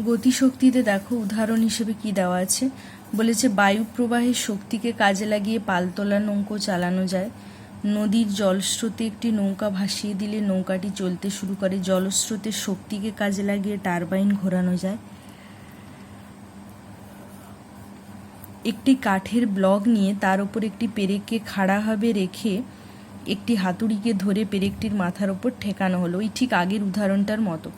গতিশক্তিতে দেখো উদাহরণ হিসেবে কি দেওয়া আছে, বলেছে বায়ু প্রবাহের শক্তিকে কাজে লাগিয়ে পালতোলা নৌকো চালানো যায়। নদীর জলস্রোতে একটি নৌকা ভাসিয়ে দিলে নৌকাটি চলতে শুরু করে। জলস্রোতের শক্তিকে কাজে লাগিয়ে টারবাইন ঘোরানো যায়। একটি কাঠের ব্লক নিয়ে তার উপর একটি পেরেককে খাড়াভাবে রেখে একটি হাতুড়িকে ধরে পেরেকটির মাথার ওপর ঠেকানো হলো। ওই ঠিক আগের উদাহরণটার মতো।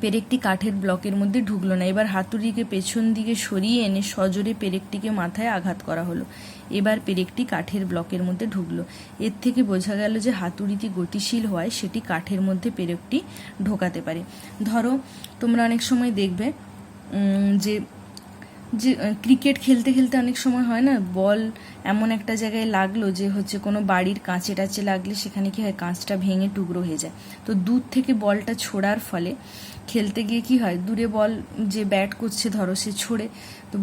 পেরেকটি কাঠের ব্লকের মধ্যে ঢুকলো না। এবার হাতুড়িকে পেছন দিকে সরিয়ে এনে সজোরে পেরেকটিকে মাথায় আঘাত করা হলো। এবার পেরেকটি কাঠের ব্লকের মধ্যে ঢুকলো। এর থেকে বোঝা গেল যে হাতুড়িটি গতিশীল হওয়ায় সেটি কাঠের মধ্যে পেরেকটি ঢোকাতে পারে। ধরো তোমরা অনেক সময় দেখবে যে ক্রিকেট খেলতে খেলতে অনেক সময় হয় না, বল এমন একটা জায়গায় লাগলো যে হচ্ছে কোনো বাড়ির কাঁচে টাচে লাগলে সেখানে কি হয়, কাঁচটা ভেঙে টুকরো হয়ে যায়। তো দূর থেকে বলটা ছোড়ার ফলে খেলতে গিয়ে কি হয়, দূরে বল যে ব্যাট করছে ধরো সে ছোড়ে, তো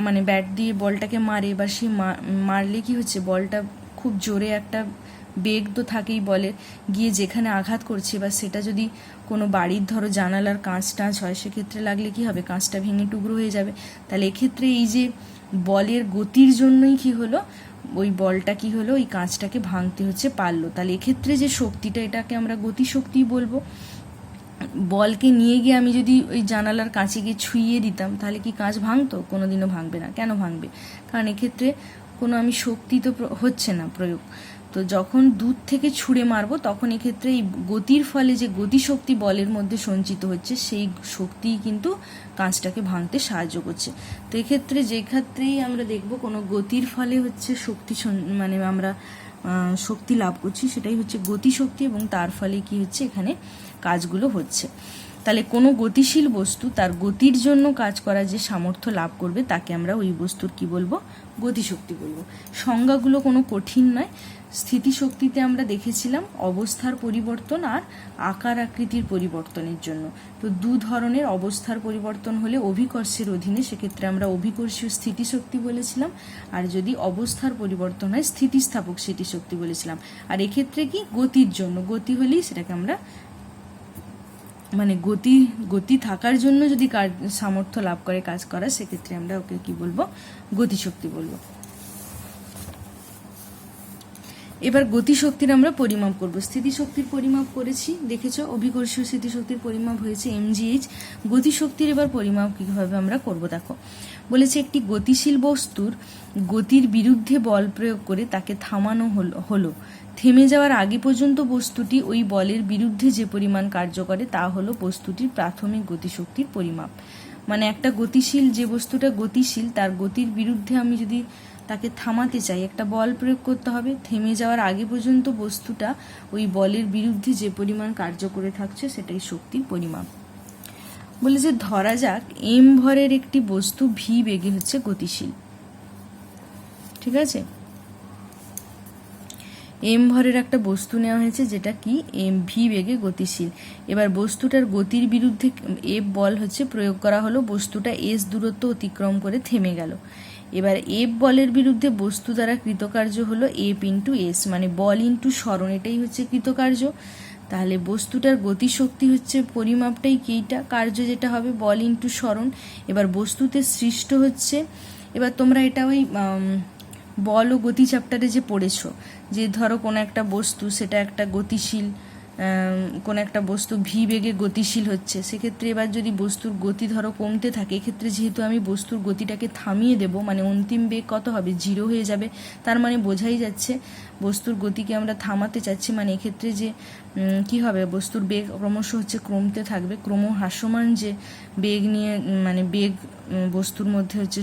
মানে ব্যাট দিয়ে বলটাকে মারে। এবার সে মারলে কি হচ্ছে, বলটা খুব জোরে একটা বেগ তো থাকেই বলে, গিয়ে যেখানে আঘাত করছে, এবার সেটা যদি কোনো বাড়ির ধরো জানালার কাঁচ টাচ হয় সেক্ষেত্রে লাগলে কি হবে, কাঁচটা ভেঙে টুকরো হয়ে যাবে। তাহলে এক্ষেত্রে এই যে বলের গতির জন্যই কি হলো, ওই বলটা কি হলো, ওই কাঁচটাকে ভাঙতে হচ্ছে পারলো। তাহলে এক্ষেত্রে যে শক্তিটা, এটাকে আমরা গতিশক্তি বলবো। বলকে নিয়ে গিয়ে আমি যদি ওই জানালার কাঁচে গিয়ে ছুঁয়ে দিতাম তাহলে কি কাঁচ ভাঙতো? কোনোদিনও ভাঙবে না। কেন ভাঙবে? কারণ এক্ষেত্রে কোনো আমি শক্তি তো হচ্ছে না প্রয়োগ। তো যখন দূর থেকে ছুঁড়ে মারবো তখন এক্ষেত্রে এই গতির ফলে যে গতিশক্তি বলের মধ্যে সঞ্চিত হচ্ছে, সেই শক্তিই কিন্তু কাঁচটাকে ভাঙতে সাহায্য করছে। তো এক্ষেত্রে যে ক্ষেত্রেই আমরা দেখব কোনো গতির ফলে হচ্ছে শক্তি, মানে আমরা শক্তি লাভ করছি, সেটাই হচ্ছে গতিশক্তি, এবং তার ফলে কি হচ্ছে, এখানে কাজগুলো হচ্ছে। তাহলে কোনো গতিশীল বস্তু তার গতির জন্য কাজ করার যে সামর্থ্য লাভ করবে তাকে আমরা ওই বস্তুর কি বলবো, গতিশক্তি বলবো। সংজ্ঞাগুলো কোনো কঠিন নয়। স্থিতিশক্তিতে আমরা দেখেছিলাম অবস্থার পরিবর্তন আর আকার আকৃতির পরিবর্তনের জন্য। তো দু ধরনের অবস্থার পরিবর্তন হলে অভিকর্ষের অধীনে সেক্ষেত্রে আমরা অভিকর্ষীয় স্থিতিশক্তি বলেছিলাম, আর যদি অবস্থার পরিবর্তন হয় স্থিতিস্থাপক স্থিতিশক্তি বলেছিলাম। আর এক্ষেত্রে কি, গতির জন্য, গতি হলেই সেটাকে আমরা মানে গতি থাকার জন্য যদি সামর্থ্য লাভ করে কাজ করা, সেক্ষেত্রে আমরা ওকে কি বলবো, গতিশক্তি বলবো। এবার গতিশক্তির আমরা পরিমাপ করব। স্থিতিশক্তির পরিমাপ করেছি, দেখেছো অভিকর্ষীয় স্থিতিশক্তির পরিমাপ হয়েছে mgh। গতিশক্তির এবার পরিমাপ কিভাবে আমরা করব দেখো। বলেছে একটি গতিশীল বস্তুর গতির বিরুদ্ধে বল প্রয়োগ করে তাকে থামানো হলো। থেমে যাওয়ার আগে পর্যন্ত বস্তুটি ওই বলের বিরুদ্ধে যে পরিমাণ কার্য করে তা হলো বস্তুটির প্রাথমিক গতিশক্তির পরিমাপ। মানে একটা গতিশীল, যে বস্তুটা গতিশীল তার গতির বিরুদ্ধে আমি যদি তাকে থামাতে চাই, একটা বল প্রয়োগ করতে হবে। থেমে যাওয়ার আগে পর্যন্ত বস্তুটা ওই বলের বিরুদ্ধে যে পরিমাণ কার্য করে থাকছে সেটাই শক্তির পরিমাপ। বলে যে ধরা যাক m ভরের একটি বস্তু v বেগে হচ্ছে গতিশীল, ঠিক আছে। m ভরের একটা বস্তু নেওয়া হয়েছে যেটা কি v বেগে গতিশীল। এবার বস্তুটার গতির বিরুদ্ধে f বল হচ্ছে প্রয়োগ করা হলো, বস্তুটা s দূরত্ব অতিক্রম করে থেমে গেল। এবার f বলের বিরুদ্ধে বস্তু দ্বারা কৃতকার্য হলো f ইন্টু s, মানে বল ইন্টু সরণ, এটাই হচ্ছে কৃতকার্য। তাহলে বস্তুটার গতিশক্তি হচ্ছে পরিমাপটাই কি, এইটা কার্য যেটা হবে বল ইন্টু সরণ। এবার বস্তুতে সৃষ্ট হচ্ছে, এবার তোমরা এটা ওই বল ও গতি চ্যাপ্টারে যে পড়েছো, যে ধরো কোনো একটা বস্তু সেটা একটা গতিশীল, কোনো একটা বস্তু ভি বেগে গতিশীল হচ্ছে, সেক্ষেত্রে এবার যদি বস্তুর গতি ধরো কমতে থাকে, এক্ষেত্রে যেহেতু আমি বস্তুর গতিটাকে থামিয়ে দেব, মানে অন্তিম বেগ কত হবে, 0 হয়ে যাবে। তার মানে বোঝাই যাচ্ছে বস্তুর গতিকে আমরা থামাতে চাচ্ছি, মানে এক্ষেত্রে যে কি হবে, বস্তুর বেগ ক্রমশ হচ্ছে কমতে থাকবে। ক্রমহ্রাসমান যে বেগ নিয়ে, মানে বেগ বস্তুর মধ্যে হচ্ছে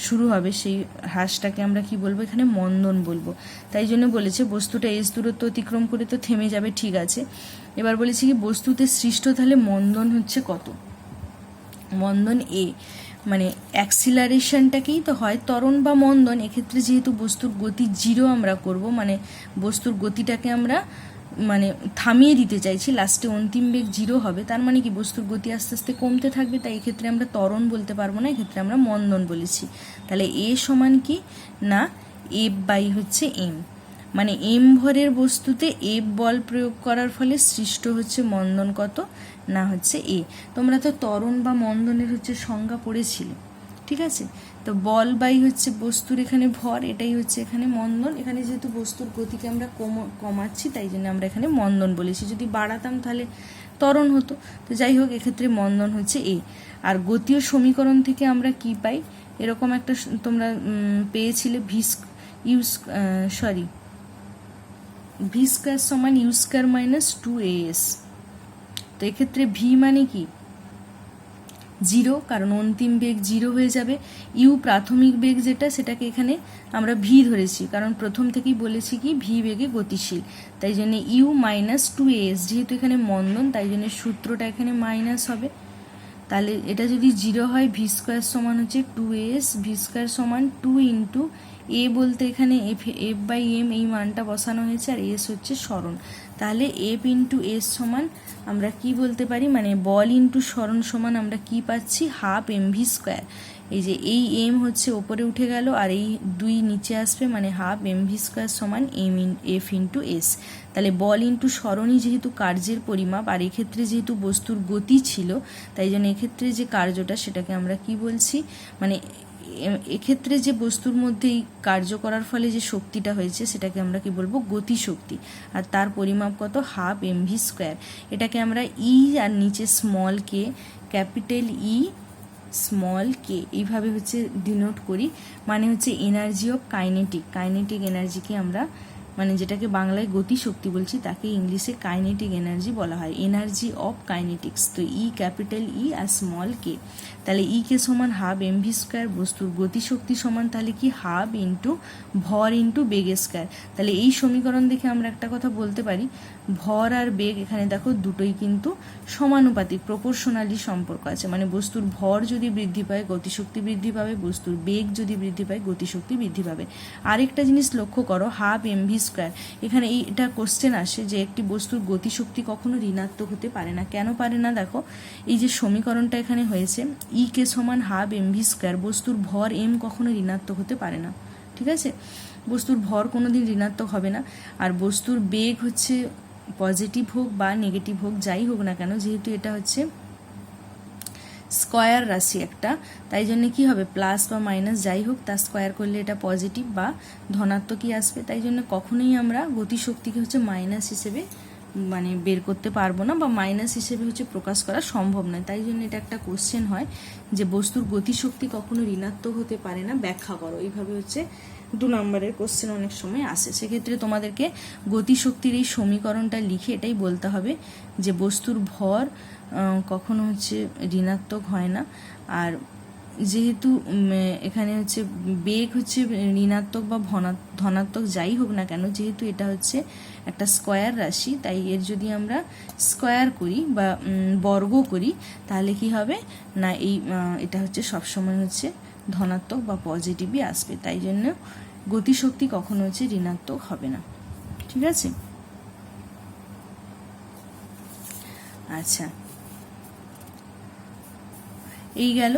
শুরু হবে, সেই হ্রাসটাকে আমরা কি বলবো, এখানে মন্দন বলবো। তাই জন্য বলেছে বস্তুটা এস দূরত্ব অতিক্রম করে তো থেমে যাবে, ঠিক আছে। এবার বলেছি কি বস্তুতে সৃষ্ট তাহলে মন্দন হচ্ছে কত, মন্দন এ, মানে অ্যাক্সিলারেশনটাকেই তো হয় ত্বরণ বা মন্দন। এক্ষেত্রে যেহেতু বস্তুর গতি 0 আমরা করব, মানে বস্তুর গতিটাকে আমরা মানে থামিয়ে দিতে চাইছি, লাস্টে অন্তিম বেগ 0 হবে, তার মানে কি বস্তুর গতি আস্তে আস্তে কমতে থাকবে, তাই এক্ষেত্রে আমরা ত্বরণ বলতে পারবো না, এক্ষেত্রে আমরা মন্দন বলেছি। তাহলে এ সমান কি না এফ বাই হচ্ছে এম, মানে এম ভরের বস্তুতে এফ বল প্রয়োগ করার ফলে সৃষ্ট হচ্ছে মন্দন কত না হচ্ছে এ। তোমরা তো ত্বরণ বা মন্দনের হচ্ছে সংজ্ঞা পড়েছিলে, ঠিক আছে? তো বল বাই হচ্ছে বস্তুর এখানে ভর, এটাই হচ্ছে এখানে মন্দন। এখানে যেহেতু বস্তুর গতিকে আমরা কমাচ্ছি তাই জন্য আমরা এখানে মন্দন বলেছি, যদি বাড়াতাম তাহলে ত্বরণ হতো। তো যাই হোক, এক্ষেত্রে মন্দন হচ্ছে এ। আর গতীয় সমীকরণ থেকে আমরা কি পাই, এরকম একটা তোমরা পেয়েছিলে ভি স্কয়ার সমান ইউ স্কয়ার মাইনাস 2as। তো এক্ষেত্রে ভি মানে কি 0, কারণ অন্তিম বেগ 0 হয়ে যাবে। ইউ প্রাথমিক বেগ যেটা, সেটাকে এখানে আমরা ভি ধরেছি, কারণ প্রথম থেকেই বলেছি কি ভি বেগে গতিশীল, তাই জন্য ইউ মাইনাস 2as। যেহেতু এখানে মন্দন তাই জন্য সূত্রটা এখানে মাইনাস হবে। তাহলে এটা যদি 0 হয়, ভি স্কোয়ার সমান হচ্ছে 2as, ভি স্কোয়ার সমান 2 ইন্টু এ বলতে এখানে এফ বাই এম এই মানটা বসানো হয়েছে, আর এস হচ্ছে সরণ। তাহলে এফ ইন্টু এস সমান আমরা কি বলতে পারি, মানে বল ইন্টু সরণ সমান আমরা কি পাচ্ছি, হাফ এম ভি স্কোয়ার। এই যে এই এম হচ্ছে ওপরে উঠে গেল আর এই 2 নিচে আসবে, মানে হাফ এম ভি স্কোয়ার সমান এফ ইন্টু এস। তাহলে বল ইন্টু সরণই যেহেতু কার্যের পরিমাপ, আর এক্ষেত্রে যেহেতু বস্তুর গতি ছিল, তাই জন্য এক্ষেত্রে যে কার্যটা সেটাকে আমরা কি বলছি, মানে এক্ষেত্রে যে বস্তুর মধ্যে এই কার্য করার ফলে যে শক্তিটা হয়েছে সেটাকে আমরা কি বলবো, গতিশক্তি। আর তার পরিমাপ কত, হাফ এম ভি স্কোয়ার। এটাকে আমরা ই আর নিচে স্মল কে, ক্যাপিটাল ই স্মল কে এইভাবে হচ্ছে ডিনোট করি, মানে হচ্ছে এনার্জি অফ কাইনেটিক এনার্জিকে আমরা, মানে যেটাকে বাংলায় গতিশক্তি বলছি তাকে ইংলিশে কাইনেটিক এনার্জি বলা হয়, এনার্জি অফ কাইনেটিক্স। তো ই ক্যাপিটাল ই আর স্মল কে, তাহলে ই কে সমান হাফ এম ভি স্কোয়ার, বস্তুর গতিশক্তি সমান তাহলে কি হাফ ইন্টু ভর ইন্টু বেগের স্কোয়ার। তাহলে এই সমীকরণ দেখে আমরা একটা কথা বলতে পারি, ভর আর বেগ এখানে দেখো দুটোই কিন্তু সমানুপাতিক, প্রপোর্শনালি সম্পর্ক আছে, মানে বস্তুর ভর যদি বৃদ্ধি পায় গতিশক্তি বৃদ্ধি পাবে, বস্তুর বেগ যদি বৃদ্ধি পায় গতিশক্তি বৃদ্ধি পাবে। আরেকটা জিনিস লক্ষ্য করো, হাফ এম ভি স্কোয়ার, এখানে এটা কোশ্চেন আসে যে একটি বস্তুর গতিশক্তি কখনো ঋণাত্মক হতে পারে না। কেন পারে না, দেখো এই যে সমীকরণটা এখানে হয়েছে, ই কে সমান হাফ এম ভি স্কোয়ার, বস্তুর ভর এম কখনো ঋণাত্মক হতে পারে না, ঠিক আছে? বস্তুর ভর কোনোদিন ঋণাত্মক হবে না। আর বস্তুর বেগ হচ্ছে পজিটিভ হোক বা নেগেটিভ হোক, যাই হোক না কেন, যেহেতু এটা হচ্ছে স্কয়ার রাশি একটা, তাই জন্য কি হবে, প্লাস বা মাইনাস যাই হোক তা স্কয়ার করলে এটা পজিটিভ বা ধনাত্মকই আসবে। তাই জন্য কখনোই আমরা গতিশক্তিকে হচ্ছে মাইনাস হিসেবে মানে বের করতে পারবো না, বা মাইনাস হিসেবে হচ্ছে প্রকাশ করা সম্ভব নয়। তাই জন্য এটা একটা কোশ্চেন হয় যে বস্তুর গতিশক্তি কখনো ঋণাত্মক হতে পারে না, ব্যাখ্যা করো। এইভাবে হচ্ছে 2 নম্বরের কোশ্চেন অনেক সময় আসে। সেক্ষেত্রে তোমাদেরকে গতিশক্তির এই সমীকরণটা লিখে এটাই বলতে হবে যে বস্তুর ভর কখনো হচ্ছে ঋণাত্মক হয় না, আর যেহেতু এখানে হচ্ছে বেগ হচ্ছে ঋণাত্মক বা ধনাত্মক যাই হোক না কেন, যেহেতু এটা হচ্ছে একটা স্কয়ার রাশি, তাই এর যদি আমরা স্কয়ার করি বা বর্গ করি তাহলে কি হবে না, এই এটা হচ্ছে সবসময় হচ্ছে ধনাত্মক বা পজিটিভই আসবে। তাই জন্য গতিশক্তি কখনো হচ্ছে ঋণাত্মক হবে না, ঠিক আছে? আচ্ছা, এই গেল।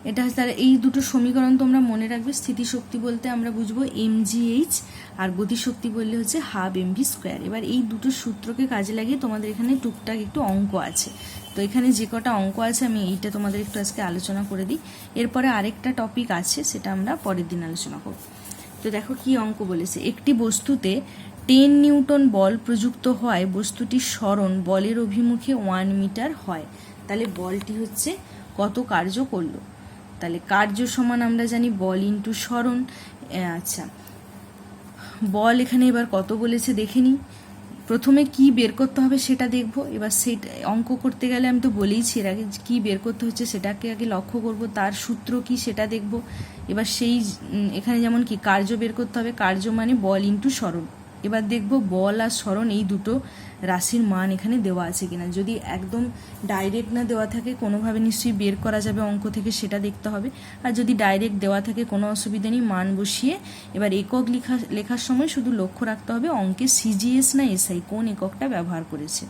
এটা তাহলে এই দুটো সমীকরণ তোমরা মনে রাখবে। স্থিতিশক্তি বলতে আমরা বুঝবো mgh, আর গতিশক্তি বললে হচ্ছে হাফ এমভি স্কোয়ার। এবার এই দুটো সূত্রকে কাজে লাগিয়ে তোমাদের এখানে টুকটাক একটু অঙ্ক আছে, তো এখানে যে কটা অঙ্ক আছে আমি এইটা তোমাদের একটু আজকে আলোচনা করে দিই। এরপরে আরেকটা টপিক আছে, সেটা আমরা পরের দিন আলোচনা করব। তো দেখো কি অঙ্ক বলেছে, একটি বস্তুতে 10 নিউটন বল প্রযুক্ত হয়, বস্তুটির সরণ বলের অভিমুখে 1 মিটার হয়, তাহলে বলটি হচ্ছে কত কার্য করলো। তাহলে কার্য সমান আমরা জানি বল ইন্টু সরণ। আচ্ছা, বল এখানে এবার কত বলেছে দেখে নিই। প্রথমে কি বের করতে হবে সেটা দেখবো। এবার সেটা অঙ্ক করতে গেলে আমি তো বলেইছি এর আগে কি বের করতে হচ্ছে সেটাকে আগে লক্ষ্য করব, তার সূত্র কি সেটা দেখব। এবার সেই এখানে যেমন কি কার্য বের করতে হবে, কার্য মানে বল ইন্টু সরণ। এবার দেখব বল আর সরণ এই দুটো রাশির মান এখানে দেওয়া আছে কিনা। যদি একদম ডাইরেক্ট না দেওয়া থাকে কোনোভাবে নিশ্চয়ই বের করা যাবে অঙ্ক থেকে, সেটা দেখতে হবে। আর যদি ডাইরেক্ট দেওয়া থাকে কোনো অসুবিধা নেই, মান বসিয়ে এবার একক লেখার সময় শুধু লক্ষ্য রাখতে হবে অঙ্কে সিজিএস না এসআই কোন এককটা ব্যবহার করেছে,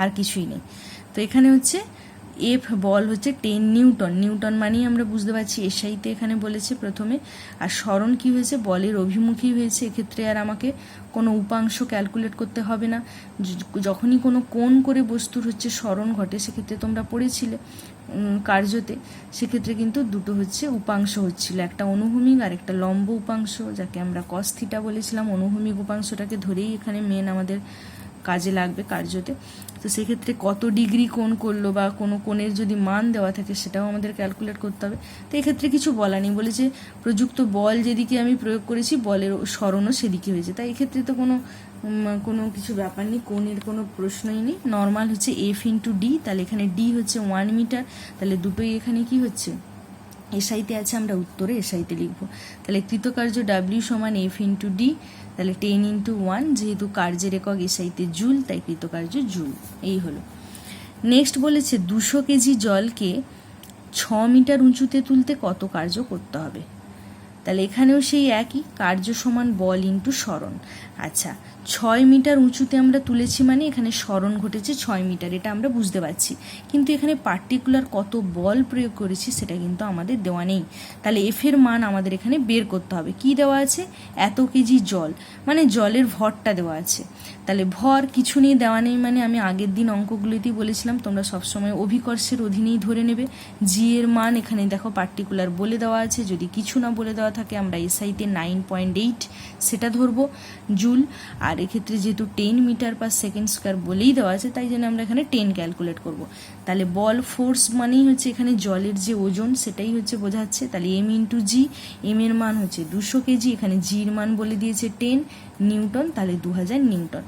আর কিছুই নেই। তো এখানে হচ্ছে এফ বল হচ্ছে 10 নিউটন। নিউটন মানেই আমরা বুঝতে পারছি এসআইতে এখানে বলেছে প্রথমে। আর সরণ কি হয়েছে, বলের অভিমুখী হয়েছে। এক্ষেত্রে আর আমাকে কোনো উপাংশ ক্যালকুলেট করতে হবে না। যখনই কোনো কোণ করে বস্তুর হচ্ছে সরণ ঘটে, সেক্ষেত্রে তোমরা পড়েছিলে কার্যতে, সেক্ষেত্রে কিন্তু দুটো হচ্ছে উপাংশ হচ্ছিল, একটা অনুভূমিক আর একটা লম্ব উপাংশ, যাকে আমরা কস থিটা বলেছিলাম। অনুভূমিক উপাংশটাকে ধরেই এখানে মেন আমাদের কাজে লাগবে কার্যতে। তো সেক্ষেত্রে কত ডিগ্রি কোণ করলো বা কোনো কোণের যদি মান দেওয়া থাকে সেটাও আমাদের ক্যালকুলেট করতে হবে। তো এক্ষেত্রে কিছু বলা নেই, বলেছে প্রযুক্ত বল যেদিকে আমি প্রয়োগ করেছি বলের সরণও সেদিকে হয়েছে। তাই এক্ষেত্রে তো কোনো কিছু ব্যাপার নেই, কোণের কোনো প্রশ্নই নেই। নর্মাল হচ্ছে এফ ইন্টু ডি, তাহলে এখানে ডি হচ্ছে 1 মিটার, তাহলে দুটোই এখানে কি হচ্ছে এসআইতে আছে, আমরা উত্তরে এসআইতে লিখবো। তাহলে কৃতকার্য ডাব্লিউ সমান এফ ইন্টু ডি, তাহলে 10 ইন্টু 1, যেহেতু কার্যের একক এসআইতে জুল, তাই কৃতকার্য জুল। এই হলো। নেক্সট বলেছে 200 কেজি জলকে 6 মিটার উঁচুতে তুলতে কত কার্য করতে হবে। তাহলে এখানেও সেই একই, কার্য সমান বল ইন্টু সরণ। আচ্ছা, 6 মিটার উঁচুতে আমরা তুলেছি মানে এখানে সরণ ঘটেছে 6 মিটার, এটা আমরা বুঝতে পারছি। কিন্তু এখানে পার্টিকুলার কত বল প্রয়োগ করেছি সেটা কিন্তু আমাদের দেওয়া নেই। তাহলে এফ এর মান আমাদের এখানে বের করতে হবে। কি দেওয়া আছে, এত কেজি জল, মানে জলের ভরটা দেওয়া আছে। তাহলে ভর কিছু নিয়ে দেওয়া নেই, মানে আমি আগের দিন অঙ্কগুলিতেই বলেছিলাম তোমরা সবসময় অভিকর্ষের অধীনেই ধরে নেবে। জি এর মান এখানে দেখো পার্টিকুলার বলে দেওয়া আছে, যদি কিছু না বলে দেওয়া থাকে আমরা এসআইতে 9.8 সেটা ধরবো জুল। আর এক্ষেত্রে যেহেতু 10 মিটার পার সেকেন্ড স্কোয়ার বলেই দেওয়া আছে, তাই জন্য আমরা এখানে 10 ক্যালকুলেট করব। তাহলে বল ফোর্স মানেই হচ্ছে এখানে জলের যে ওজন সেটাই হচ্ছে বোঝাচ্ছে। তাহলে এম ইন্টু জি, এম এর মান হচ্ছে 200 কেজি, এখানে জির মান বলে দিয়েছে 10 নিউটন, তাহলে 2000 নিউটন।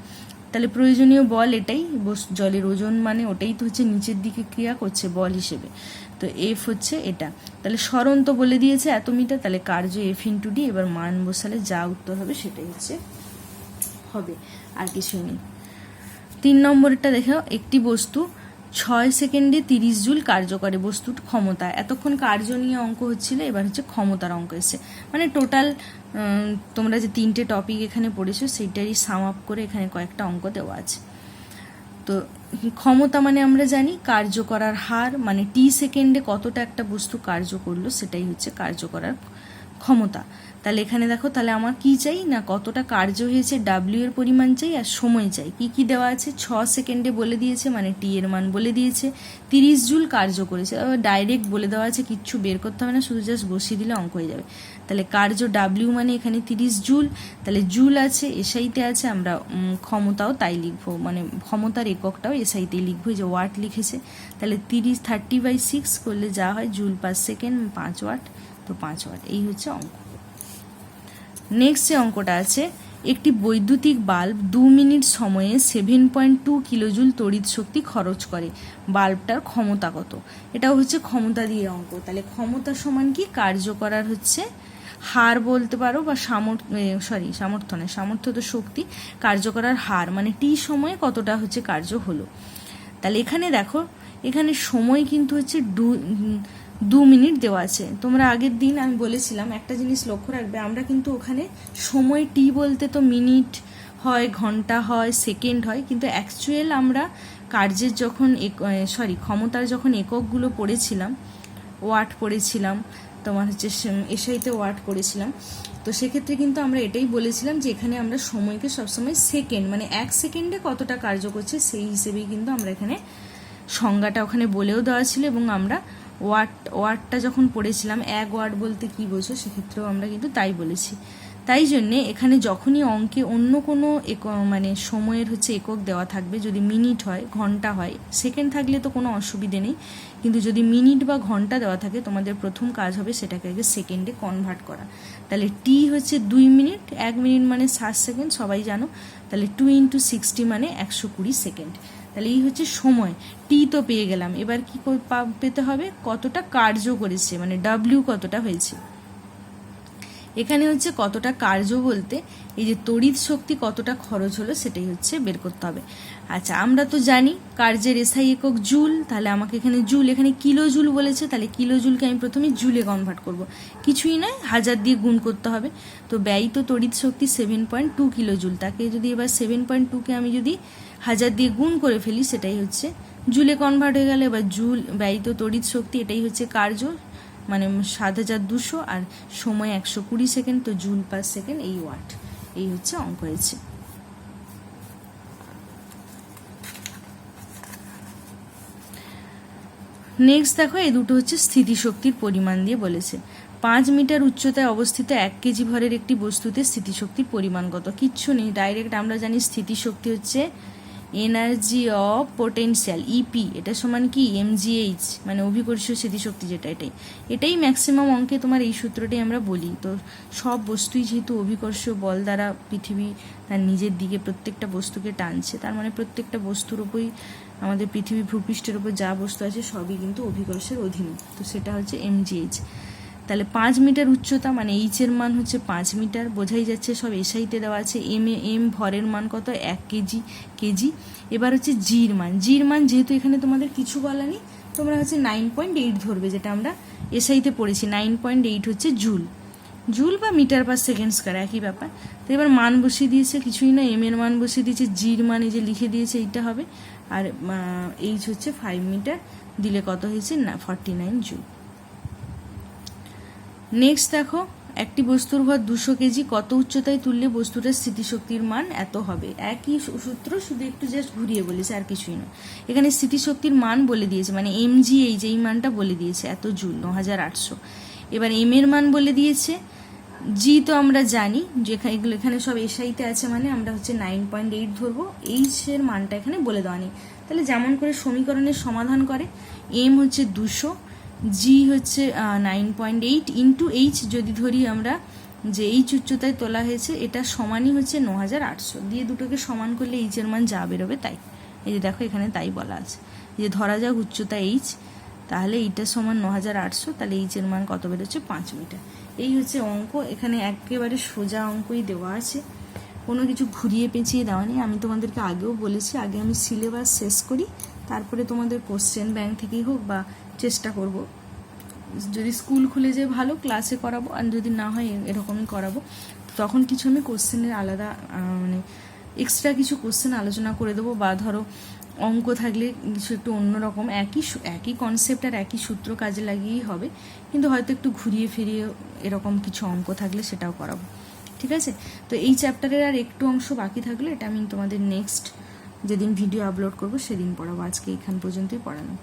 তাহলে প্রয়োজনীয় বল এটাই, জলের ওজন মানে ওটাই তো হচ্ছে নিচের দিকে ক্রিয়া করছে বল হিসেবে। তো এফ হচ্ছে এটা। তাহলে সরণ তো বলে দিয়েছে এত মিটার, তাহলে কার্য এফ ইন্টু ডি, এবার মান বসালে যা উত্তর হবে সেটাই হচ্ছে হবে, আর কিছুই নেই। 3 নম্বরটা দেখো, একটি বস্তু 6 সেকেন্ডে 30 জুল কার্য করে। বস্তুর ক্ষমতা, এতক্ষণ কার্য নিয়ে অঙ্ক হচ্ছিল, এবার হচ্ছে ক্ষমতার অঙ্ক এসছে। মানে টোটাল তোমরা যে 3টে টপিক এখানে পড়েছো সেইটারই সাম আপ করে এখানে কয়েকটা অঙ্ক দেওয়া আছে। তো ক্ষমতা মানে আমরা জানি কার্য করার হার, মানে টি সেকেন্ডে কতটা একটা বস্তু কার্য করলো সেটাই হচ্ছে কার্য করার ক্ষমতা। তাহলে এখানে দেখো, তাহলে আমার কি চাই না কতটা কার্য হয়েছে ডাব্লিউ এর পরিমাণ চাই আর সময় চাই। কি কি দেওয়া আছে, 6 সেকেন্ডে বলে দিয়েছে, মানে টি এর মান বলে দিয়েছে, 30 জুল কার্য করেছে, ডাইরেক্ট বলে দেওয়া আছে, কিচ্ছু বের করতে হবে না, শুধু জাস্ট বসিয়ে দিলে অঙ্ক হয়ে যাবে। তাহলে কার্য ডাব্লিউ মানে এখানে 30 জুল, তাহলে জুল আছে এসআইতে আছে, আমরা ক্ষমতাও তাই লিখবো, মানে ক্ষমতার এককটাও এসআইতেই লিখবো, যে ওয়াট লিখেছে। তাহলে 30/6 করলে যা হয় জুল পার সেকেন্ড, 5 ওয়াট, তো 5 ওয়াট। এই হচ্ছে অঙ্ক। নেক্সট যে অঙ্কটা আছে, একটি বৈদ্যুতিক বাল্ব 2 মিনিট সময়ে 7.2 কিলোজুল তড়িৎ শক্তি খরচ করে, বাল্বটার ক্ষমতা কত। এটাও হচ্ছে ক্ষমতা দিয়ে অঙ্ক। তাহলে ক্ষমতা সমান কি, কার্য করার হচ্ছে হার বলতে পারো, বা সামর্থ্য তো শক্তি, কার্য করার হার মানে টি সময়ে কতটা হচ্ছে কার্য হলো। তাহলে এখানে দেখো, এখানে সময় কিন্তু হচ্ছে 2 মিনিট দেওয়া আছে। তোমরা আগের দিন আমি বলেছিলাম একটা জিনিস লক্ষ্য রাখবে, আমরা কিন্তু ওখানে সময় টি বলতে তো মিনিট হয়, ঘন্টা হয়, সেকেন্ড হয়, কিন্তু অ্যাকচুয়াল আমরা কার্যের যখন ক্ষমতার যখন এককগুলো পড়েছিলাম, ওয়াট পড়েছিলাম, তোমার হচ্ছে এসআইতে ওয়াট পড়েছিলাম, তো সেক্ষেত্রে কিন্তু আমরা এটাই বলেছিলাম যে এখানে আমরা সময়কে সবসময় সেকেন্ড, মানে 1 সেকেন্ডে কতটা কার্য করছে সেই হিসেবেই কিন্তু আমরা এখানে সংজ্ঞাটা ওখানে বলেও দেওয়া ছিল। এবং আমরা ওয়াটটা যখন পড়েছিলাম 1 ওয়াট বলতে কি বোঝো, সেক্ষেত্রেও আমরা কিন্তু তাই বলেছি। তাই জন্যে এখানে যখনই অঙ্কে অন্য কোনো মানে সময়ের হচ্ছে একক দেওয়া থাকবে, যদি মিনিট হয়, ঘন্টা হয়, সেকেন্ড থাকলে তো কোনো অসুবিধে নেই, কিন্তু যদি মিনিট বা ঘন্টা দেওয়া থাকে তোমাদের প্রথম কাজ হবে সেটাকে আগে সেকেন্ডে কনভার্ট করা। তাহলে টি হচ্ছে 2 মিনিট, 1 মিনিট মানে 60 সেকেন্ড, সবাই জানো। তাহলে 2 × 60 মানে 120 সেকেন্ড। তাহলে এই হচ্ছে সময়, টি তো পেয়ে গেলাম, এবার কি পেতে হবে, কতটা কার্য করেছে, মানে ডাব্লিউ কতটা হয়েছে। এখানে হচ্ছে কতটা কার্য বলতে এই যে তড়িৎ শক্তি কতটা খরচ হলো সেটাই হচ্ছে বের করতে হবে। আচ্ছা, আমরা তো জানি কার্যের এসআই একক জুল, তাহলে আমাকে এখানে জুল, এখানে কিলো জুল বলেছে, তাহলে কিলো জুলকে আমি প্রথমে জুলে কনভার্ট করব, কিছুই নয় 1000 দিয়ে গুণ করতে হবে। তো ব্যয়িত তড়িৎ শক্তি 7.2 কিলো জুল, তাকে যদি এবার 7.2কে আমি যদি 1000 দিয়ে গুণ করে ফেলি সেটাই হচ্ছে জুলে কনভার্ট হয়ে গেলে এবার জুল ব্যয়িত তড়িৎ শক্তি, এটাই হচ্ছে কার্য, মানে 7200, আর সময় 120 সেকেন্ড, তো জুল পার সেকেন্ড এই ওয়াট। এই হচ্ছে অঙ্ক হয়েছে। নেক্সট দেখো, এই দুটো হচ্ছে স্থিতিশক্তির পরিমাণ দিয়ে বলেছে। 5 মিটার উচ্চতায় অবস্থিত 1 কেজি ভরের একটি বস্তুতে স্থিতিশক্তির পরিমাণ কত? কিচ্ছু নেই, ডাইরেক্ট আমরা জানি স্থিতিশক্তি হচ্ছে এনার্জি অফ পোটেনশিয়াল, ইপি, এটা সমান কি mgh, মানে অভিকর্ষীয় স্থিতিশক্তি, যেটা এটাই ম্যাক্সিমাম অঙ্কে তোমার এই সূত্রটাই আমরা বলি। তো সব বস্তুই যেহেতু অভিকর্ষীয় বল দ্বারা পৃথিবী তার নিজের দিকে প্রত্যেকটা বস্তুকে টানছে, তার মানে প্রত্যেকটা বস্তুর উপরই, আমাদের পৃথিবী ভূপৃষ্ঠের উপর যা বস্তু আছে সবই কিন্তু অভিকর্ষের অধীনে, তো সেটা হচ্ছে mgh। তাহলে 5 মিটার উচ্চতা, মানে এইচের মান হচ্ছে 5 মিটার, বোঝাই যাচ্ছে সব এসআইতে দেওয়া আছে। এম ভরের মান কত? 1 কেজি। এবার হচ্ছে জির মান যেহেতু এখানে তোমাদের কিছু বলা নেই, তোমরা হচ্ছে 9.8 ধরবে, যেটা আমরা এসআইতে পড়েছি। 9.8 হচ্ছে জুল বা মিটার পার সেকেন্ড স্কয়ার, একই ব্যাপার। তো এবার মান বসিয়ে দিয়েছে, কিছুই না, এম এর মান বসিয়ে দিয়েছে, জির মান এই যে লিখে দিয়েছে এইটা হবে, আর এইচ হচ্ছে 5 মিটার, দিলে কত হয়েছে না 49 জুল। নেক্সট দেখো, একটি বস্তুর ভর 200 কেজি, কত উচ্চতায় তুললে বস্তুটার স্থিতিশক্তির মান এত হবে? একই সূত্র, শুধু একটু জাস্ট ঘুরিয়ে বলেছে, আর কিছুই না। এখানে স্থিতিশক্তির মান বলে দিয়েছে, মানে mgh, এই মানটা বলে দিয়েছে এত জুল, 9800। এবার এম এর মান বলে দিয়েছে, জি তো আমরা জানি যে এখানে সব এসআইতে আছে, মানে আমরা হচ্ছে 9.8 ধরবো, এইচ এর মানটা এখানে বলে দেওয়া নেই। তাহলে যেমন করে সমীকরণের সমাধান করে, এম হচ্ছে 200, জি হচ্ছে 9.8 ইন্টু এইচ, যদি ধরি আমরা যে এইচ উচ্চতায় তোলা হয়েছে, এটা সমানই হচ্ছে 9800, দিয়ে দুটোকে সমান করলে এইচের মান যা বেরোবে তাই। এই যে দেখো এখানে তাই বলা আছে, যে ধরা যাক উচ্চতা এইচ, তাহলে এইটা সমান 9800, তাহলে এইচের মান কত বেরোচ্ছে? 5 মিটার। এই হচ্ছে অঙ্ক, এখানে একেবারে সোজা অঙ্কই দেওয়া আছে, কোনো কিছু ঘুরিয়ে পেঁচিয়ে দেওয়া নেই। আমি তোমাদেরকে আগেও বলেছি, আগে আমি সিলেবাস শেষ করি, তারপরে তোমাদের কোশ্চেন ব্যাংক থেকেই হোক বা চেষ্টা করব, যদি স্কুল খুলে যায় ভালো, ক্লাসে করাবো, আর যদি না হয় এরকমই করাবো, তখন কিছু আমি কোশ্চেনের আলাদা মানে এক্সট্রা কিছু কোশ্চেন আলোচনা করে দেবো, বা ধরো অঙ্ক থাকলে কিছু একটু অন্যরকম, একই কনসেপ্ট আর একই সূত্র কাজে লাগিয়েই হবে, কিন্তু হয়তো একটু ঘুরিয়ে ফিরিয়ে এরকম কিছু অঙ্ক থাকলে সেটাও করাবো, ঠিক আছে? তো এই চ্যাপ্টারের আর একটু অংশ বাকি থাকলে এটা আমি তোমাদের নেক্সট যেদিন ভিডিও আপলোড করবো সেদিন পড়াবো, আজকে এখান পর্যন্তই পড়ানো।